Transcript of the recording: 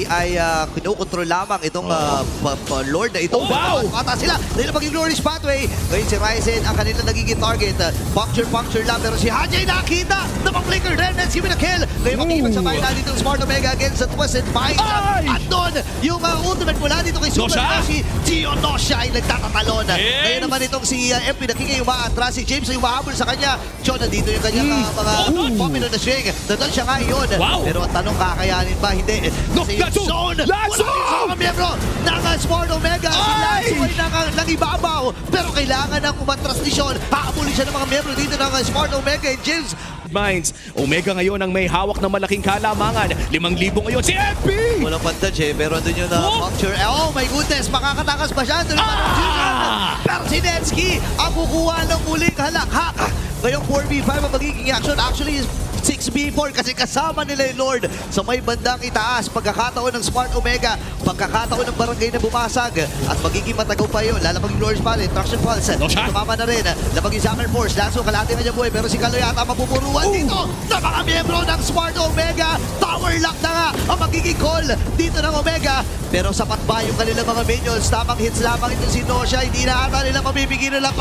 ay kinokontrol lamang itong Lord na ito. Oh, wow! Mata sila dahil maging glorious pathway. Ngayon si Ryzen ang kanilang nagiging target. Puncture lang pero si Hajay nakita na pang-flicker rin and give it a kill. Ngayon makikipagsabay na dito ng Smart Omega against sa Twisted Mind. At doon yung ultimate mula dito kay Super si Gio Nosha ay nagtatatalon. Ngayon naman itong si MP nakikay umaatras. Si James ay umahabol sa kanya. John, nandito yung kanyang mga pomino na swing. Nandun siya nga yun. Pero ang tanong, kakayanin ba? Hindi. Kasi Zone! Wala yung mga miyembro ng Smart Omega. Si Lasso ay nangibabaw. Pero kailangan ng umatraslisyon. Haabulin siya ng mga miyembro dito ng Smart Omega and James. Minds. Omega ngayon ang may hawak ng malaking kalamangan. 5,000 ngayon si FP! Walang pantage pero andun yung puncture. Oh my goodness, makakatakas ba siya? Pero si Netsky ang kukuha ng muling halakhak. Ngayong 4v5 ang magiging action. Actually, 6v4 kasi kasama nila yung Lord sa may bandang itaas. Pagkakataon ng Smart Omega, pagkakataon ng barangay na bumasag at magiging matagaw pa yun. Lalapaging Glorious Palette, Traction Pulse. Tumama na rin. Lapaging Summer Force. Lasso, kalahati na niya buhay. Pero si Kalo yata mapupuruan dito sa mga miyembro ng Smart Omega. Tower lock na nga ang magiging call dito ng Omega. Pero sapat ba yung kanilang mga minions? Tamang hits lamang ito si Nosha. Hindi na ata nila mabibigyan nila